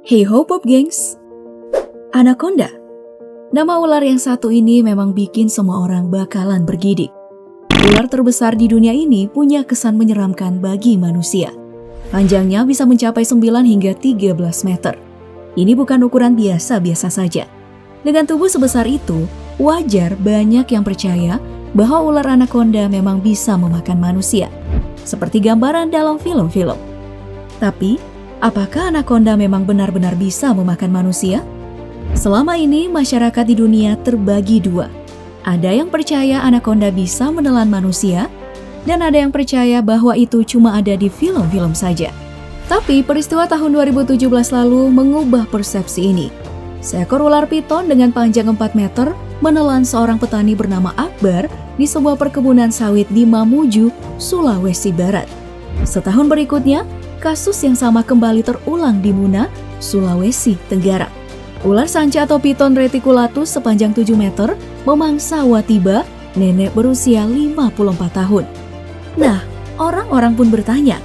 Hey ho pop gengs, Anaconda. Nama ular yang satu ini memang bikin semua orang bakalan bergidik. Ular terbesar di dunia ini punya kesan menyeramkan bagi manusia. Panjangnya bisa mencapai 9 hingga 13 meter. Ini bukan ukuran biasa-biasa saja. Dengan tubuh sebesar itu, wajar banyak yang percaya bahwa ular anaconda memang bisa memakan manusia, seperti gambaran dalam film-film. Tapi, apakah anaconda memang benar-benar bisa memakan manusia? Selama ini, masyarakat di dunia terbagi dua. Ada yang percaya anaconda bisa menelan manusia, dan ada yang percaya bahwa itu cuma ada di film-film saja. Tapi peristiwa tahun 2017 lalu mengubah persepsi ini. Seekor ular piton dengan panjang 4 meter menelan seorang petani bernama Akbar di sebuah perkebunan sawit di Mamuju, Sulawesi Barat. Setahun berikutnya, kasus yang sama kembali terulang di Muna, Sulawesi Tenggara. Ular sanca atau piton reticulatus sepanjang 7 meter memangsa Watiba, nenek berusia 54 tahun. Nah, orang-orang pun bertanya,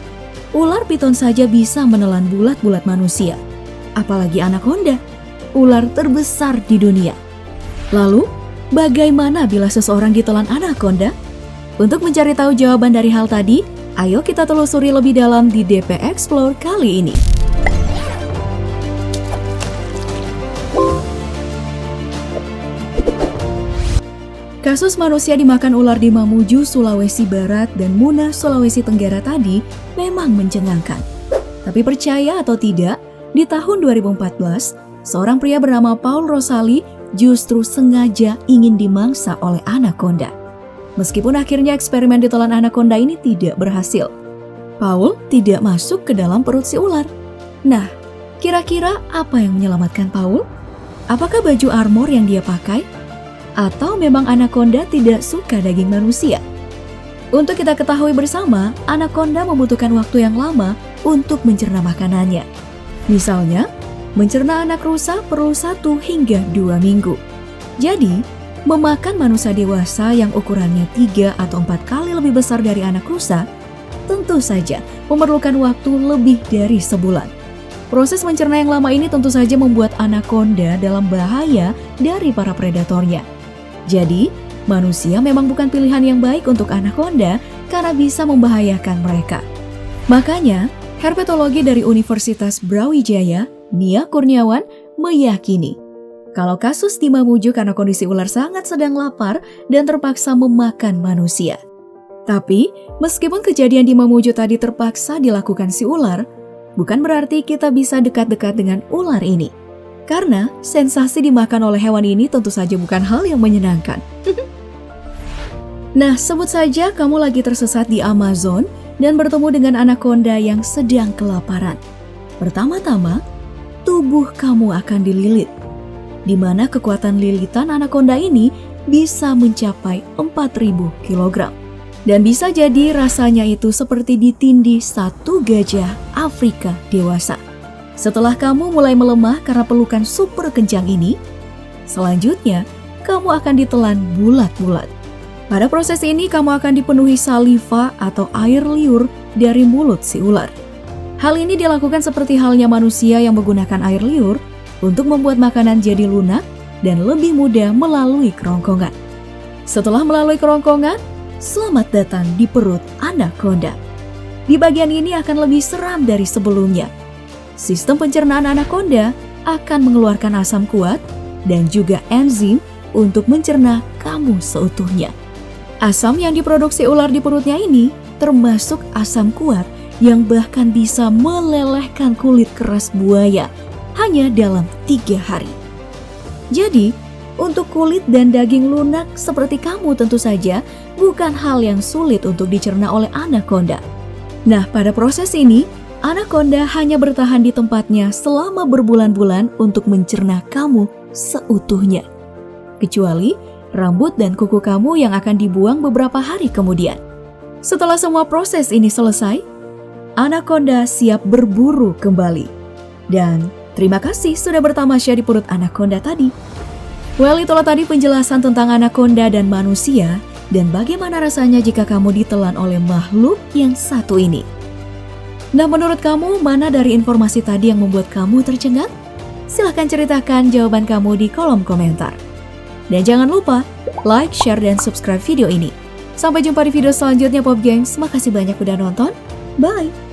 ular piton saja bisa menelan bulat-bulat manusia. Apalagi anaconda, ular terbesar di dunia. Lalu, bagaimana bila seseorang ditelan anaconda? Untuk mencari tahu jawaban dari hal tadi, ayo kita telusuri lebih dalam di DP Explore kali ini. Kasus manusia dimakan ular di Mamuju, Sulawesi Barat dan Muna, Sulawesi Tenggara tadi memang mencengangkan. Tapi percaya atau tidak, di tahun 2014, seorang pria bernama Paul Rosali justru sengaja ingin dimangsa oleh anaconda. Meskipun akhirnya eksperimen ditelan anaconda ini tidak berhasil, Paul tidak masuk ke dalam perut si ular. Nah, kira-kira apa yang menyelamatkan Paul? Apakah baju armor yang dia pakai? Atau memang anaconda tidak suka daging manusia? Untuk kita ketahui bersama, anaconda membutuhkan waktu yang lama untuk mencerna makanannya. Misalnya, mencerna anak rusa perlu 1 hingga 2 minggu. Jadi, memakan manusia dewasa yang ukurannya 3 atau 4 kali lebih besar dari anak rusa, tentu saja memerlukan waktu lebih dari sebulan. Proses mencerna yang lama ini tentu saja membuat anaconda dalam bahaya dari para predatornya. Jadi, manusia memang bukan pilihan yang baik untuk anaconda karena bisa membahayakan mereka. Makanya, herpetologi dari Universitas Brawijaya, Nia Kurniawan, meyakini kalau kasus di Mamuju karena kondisi ular sangat sedang lapar dan terpaksa memakan manusia. Tapi, meskipun kejadian di Mamuju tadi terpaksa dilakukan si ular, bukan berarti kita bisa dekat-dekat dengan ular ini. Karena sensasi dimakan oleh hewan ini tentu saja bukan hal yang menyenangkan. Nah, sebut saja kamu lagi tersesat di Amazon dan bertemu dengan anaconda yang sedang kelaparan. Pertama-tama, tubuh kamu akan dililit, di mana kekuatan lilitan anaconda ini bisa mencapai 4.000 kg. Dan bisa jadi rasanya itu seperti ditindih satu gajah Afrika dewasa. Setelah kamu mulai melemah karena pelukan super kencang ini, selanjutnya kamu akan ditelan bulat-bulat. Pada proses ini kamu akan dipenuhi saliva atau air liur dari mulut si ular. Hal ini dilakukan seperti halnya manusia yang menggunakan air liur untuk membuat makanan jadi lunak dan lebih mudah melalui kerongkongan. Setelah melalui kerongkongan, selamat datang di perut anaconda. Di bagian ini akan lebih seram dari sebelumnya. Sistem pencernaan anaconda akan mengeluarkan asam kuat dan juga enzim untuk mencerna kamu seutuhnya. Asam yang diproduksi ular di perutnya ini termasuk asam kuat yang bahkan bisa melelehkan kulit keras buaya hanya dalam 3 hari. Jadi, untuk kulit dan daging lunak seperti kamu tentu saja bukan hal yang sulit untuk dicerna oleh anaconda. Nah, pada proses ini, anaconda hanya bertahan di tempatnya selama berbulan-bulan untuk mencerna kamu seutuhnya. Kecuali rambut dan kuku kamu yang akan dibuang beberapa hari kemudian. Setelah semua proses ini selesai, anaconda siap berburu kembali. Dan terima kasih sudah bertamasya di perut anaconda tadi. Well, itulah tadi penjelasan tentang anaconda dan manusia dan bagaimana rasanya jika kamu ditelan oleh makhluk yang satu ini. Nah, menurut kamu mana dari informasi tadi yang membuat kamu tercengang? Silahkan ceritakan jawaban kamu di kolom komentar. Dan jangan lupa like, share, dan subscribe video ini. Sampai jumpa di video selanjutnya Pop Gengs. Makasih banyak udah nonton. Bye!